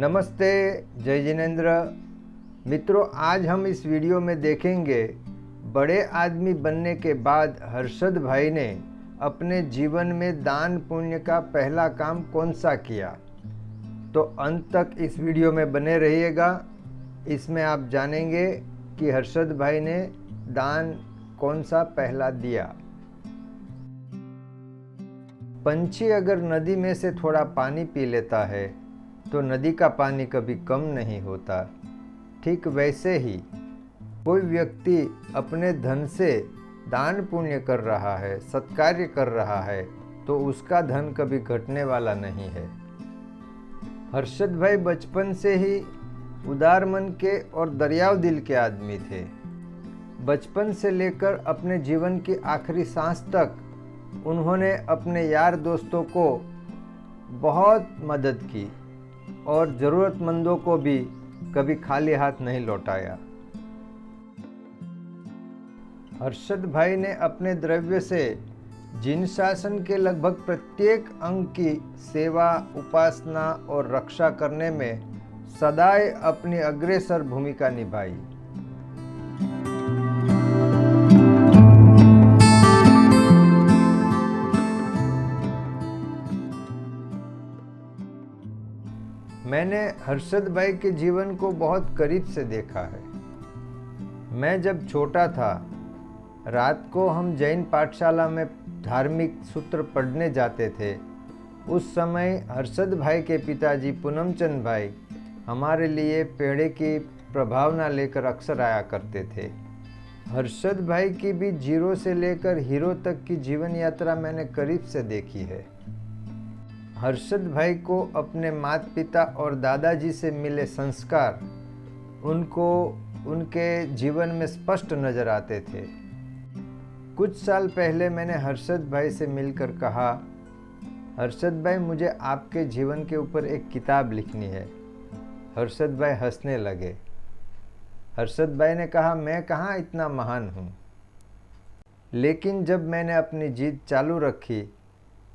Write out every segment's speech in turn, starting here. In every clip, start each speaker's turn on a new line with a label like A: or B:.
A: नमस्ते, जय जिनेंद्र। मित्रों, आज हम इस वीडियो में देखेंगे बड़े आदमी बनने के बाद हर्षद भाई ने अपने जीवन में दान पुण्य का पहला काम कौन सा किया। तो अंत तक इस वीडियो में बने रहिएगा। इसमें आप जानेंगे कि हर्षद भाई ने दान कौन सा पहला दिया। पंछी अगर नदी में से थोड़ा पानी पी लेता है तो नदी का पानी कभी कम नहीं होता। ठीक वैसे ही कोई व्यक्ति अपने धन से दान पुण्य कर रहा है, सत्कार्य कर रहा है, तो उसका धन कभी घटने वाला नहीं है। हर्षद भाई बचपन से ही उदार मन के और दरियाव दिल के आदमी थे। बचपन से लेकर अपने जीवन की आखिरी सांस तक उन्होंने अपने यार दोस्तों को बहुत मदद की और ज़रूरतमंदों को भी कभी खाली हाथ नहीं लौटाया। हर्षद भाई ने अपने द्रव्य से जिन शासन के लगभग प्रत्येक अंग की सेवा, उपासना और रक्षा करने में सदैव अपनी अग्रसर भूमिका निभाई। मैंने हर्षद भाई के जीवन को बहुत करीब से देखा है। मैं जब छोटा था, रात को हम जैन पाठशाला में धार्मिक सूत्र पढ़ने जाते थे। उस समय हर्षद भाई के पिताजी पूनमचंद भाई हमारे लिए पेड़े की प्रभावना लेकर अक्सर आया करते थे। हर्षद भाई की भी जीरो से लेकर हीरो तक की जीवन यात्रा मैंने करीब से देखी है। हर्षद भाई को अपने माता पिता और दादाजी से मिले संस्कार उनको उनके जीवन में स्पष्ट नजर आते थे। कुछ साल पहले मैंने हर्षद भाई से मिलकर कहा, हर्षद भाई, मुझे आपके जीवन के ऊपर एक किताब लिखनी है। हर्षद भाई हंसने लगे। हर्षद भाई ने कहा, मैं कहाँ इतना महान हूँ। लेकिन जब मैंने अपनी जिद चालू रखी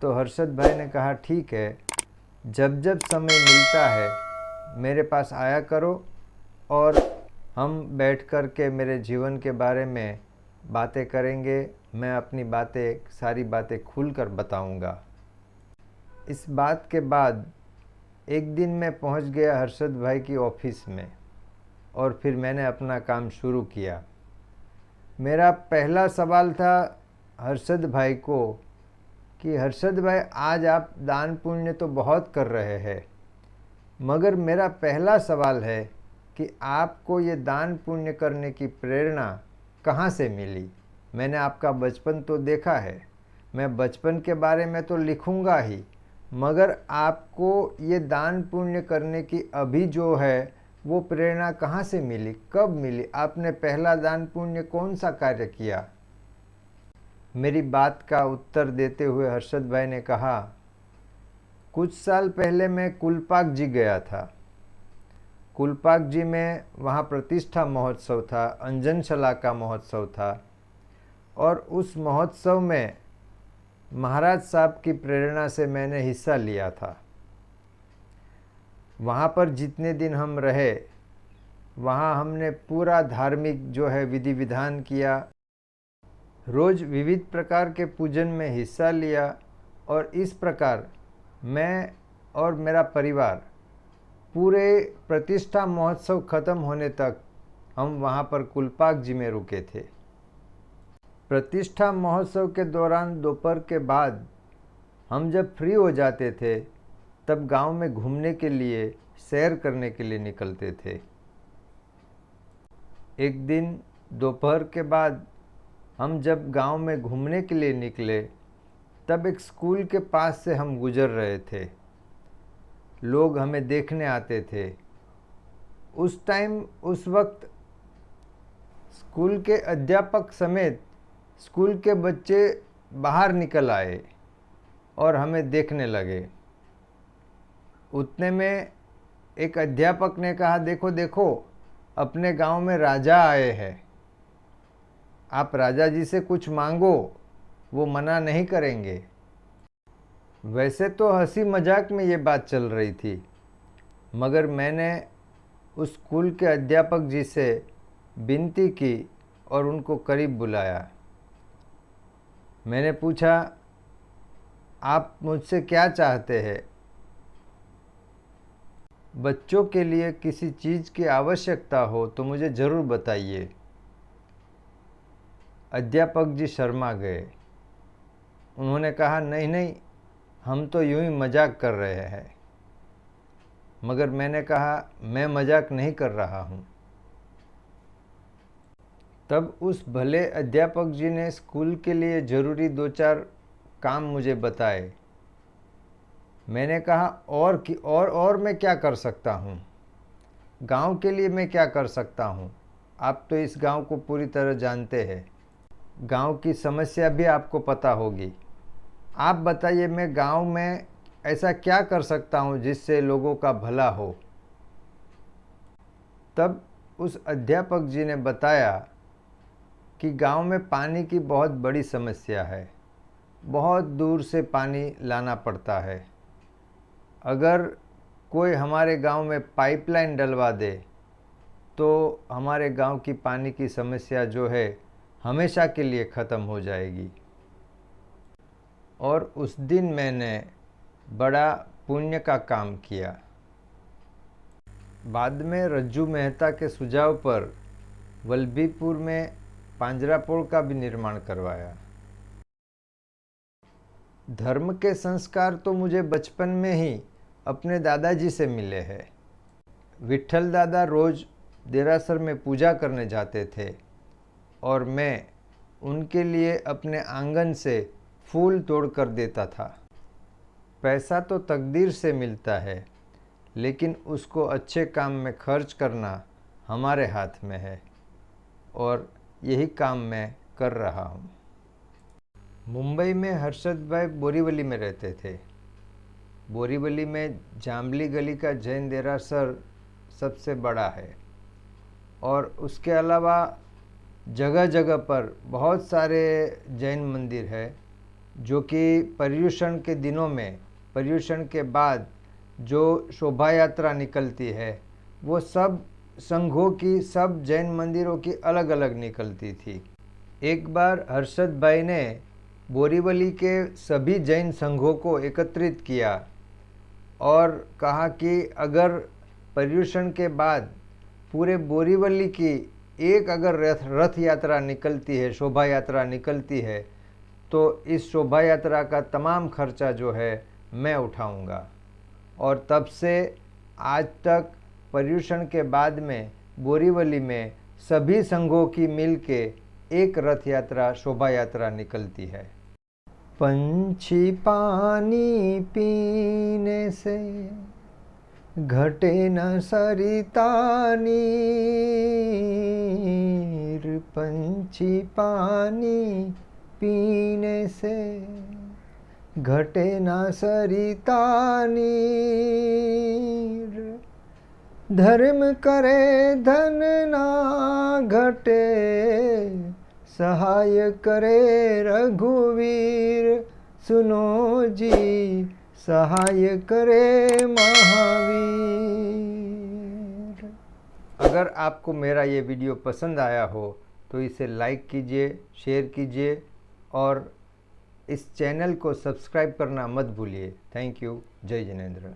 A: तो हर्षद भाई ने कहा, ठीक है, जब जब समय मिलता है मेरे पास आया करो और हम बैठ कर के मेरे जीवन के बारे में बातें करेंगे। मैं अपनी बातें, सारी बातें खुल कर बताऊँगा। इस बात के बाद एक दिन मैं पहुंच गया हर्षद भाई की ऑफिस में और फिर मैंने अपना काम शुरू किया। मेरा पहला सवाल था हर्षद भाई को कि हर्षद भाई, आज आप दान पुण्य तो बहुत कर रहे हैं, मगर मेरा पहला सवाल है कि आपको ये दान पुण्य करने की प्रेरणा कहाँ से मिली। मैंने आपका बचपन तो देखा है, मैं बचपन के बारे में तो लिखूँगा ही, मगर आपको ये दान पुण्य करने की अभी जो है वो प्रेरणा कहाँ से मिली, कब मिली, आपने पहला दान पुण्य कौन सा कार्य किया। मेरी बात का उत्तर देते हुए हर्षद भाई ने कहा, कुछ साल पहले मैं कुलपाक जी गया था। कुलपाक जी में वहाँ प्रतिष्ठा महोत्सव था, अंजनशला का महोत्सव था और उस महोत्सव में महाराज साहब की प्रेरणा से मैंने हिस्सा लिया था। वहाँ पर जितने दिन हम रहे, वहाँ हमने पूरा धार्मिक जो है विधि विधान किया, रोज़ विविध प्रकार के पूजन में हिस्सा लिया और इस प्रकार मैं और मेरा परिवार पूरे प्रतिष्ठा महोत्सव ख़त्म होने तक हम वहाँ पर कुलपाक जी में रुके थे। प्रतिष्ठा महोत्सव के दौरान दोपहर के बाद हम जब फ्री हो जाते थे तब गांव में घूमने के लिए, सैर करने के लिए निकलते थे। एक दिन दोपहर के बाद हम जब गांव में घूमने के लिए निकले तब एक स्कूल के पास से हम गुजर रहे थे। लोग हमें देखने आते थे। उस वक्त स्कूल के अध्यापक समेत स्कूल के बच्चे बाहर निकल आए और हमें देखने लगे। उतने में एक अध्यापक ने कहा, देखो देखो, अपने गांव में राजा आए हैं, आप राजा जी से कुछ मांगो, वो मना नहीं करेंगे। वैसे तो हंसी मजाक में ये बात चल रही थी, मगर मैंने उस स्कूल के अध्यापक जी से विनती की और उनको करीब बुलाया। मैंने पूछा, आप मुझसे क्या चाहते हैं? बच्चों के लिए किसी चीज़ की आवश्यकता हो तो मुझे ज़रूर बताइए। अध्यापक जी शर्मा गए। उन्होंने कहा, नहीं नहीं, हम तो यूं ही मजाक कर रहे हैं। मगर मैंने कहा, मैं मजाक नहीं कर रहा हूं। तब उस भले अध्यापक जी ने स्कूल के लिए ज़रूरी 2-4 काम मुझे बताए। मैंने कहा, और मैं क्या कर सकता हूँ? गांव के लिए मैं क्या कर सकता हूँ? आप तो इस गांव को पूरी तरह जानते हैं। गांव की समस्या भी आपको पता होगी। आप बताइए, मैं गांव में ऐसा क्या कर सकता हूँ जिससे लोगों का भला हो? तब उस अध्यापक जी ने बताया कि गांव में पानी की बहुत बड़ी समस्या है। बहुत दूर से पानी लाना पड़ता है। अगर कोई हमारे गांव में पाइपलाइन डलवा दे तो हमारे गांव की पानी की समस्या जो है हमेशा के लिए ख़त्म हो जाएगी। और उस दिन मैंने बड़ा पुण्य का काम किया। बाद में रज्जू मेहता के सुझाव पर वल्लभीपुर में पांजरापोल का भी निर्माण करवाया। धर्म के संस्कार तो मुझे बचपन में ही अपने दादाजी से मिले हैं। विट्ठल दादा रोज देरासर में पूजा करने जाते थे और मैं उनके लिए अपने आंगन से फूल तोड़ कर देता था। पैसा तो तकदीर से मिलता है, लेकिन उसको अच्छे काम में खर्च करना हमारे हाथ में है और यही काम मैं कर रहा हूँ। मुंबई में हर्षद भाई बोरीवली में रहते थे। बोरीवली में जांबली गली का जैन देरासर सबसे बड़ा है और उसके अलावा जगह जगह पर बहुत सारे जैन मंदिर है जो कि पर्युषण के दिनों में, पर्युषण के बाद जो शोभा यात्रा निकलती है वो सब संघों की, सब जैन मंदिरों की अलग अलग निकलती थी। एक बार हर्षद भाई ने बोरीवली के सभी जैन संघों को एकत्रित किया और कहा कि अगर पर्युषण के बाद पूरे बोरीवली की एक अगर रथ यात्रा निकलती है, शोभा यात्रा निकलती है, तो इस शोभा यात्रा का तमाम खर्चा जो है मैं उठाऊंगा। और तब से आज तक पर्युषण के बाद में बोरीवली में सभी संघों की मिल के एक रथ यात्रा, शोभा यात्रा निकलती है। पंछी पानी पीने से घटे न सरिता नीर, पंछी पानी पीने से घटे न सरिता नीर, धर्म करे धन ना घटे, सहाय करे रघुवीर, सुनो जी सहाय करे महावीर। अगर आपको मेरा ये वीडियो पसंद आया हो तो इसे लाइक कीजिए, शेयर कीजिए और इस चैनल को सब्सक्राइब करना मत भूलिए। Thank you. जय जिनेंद्र।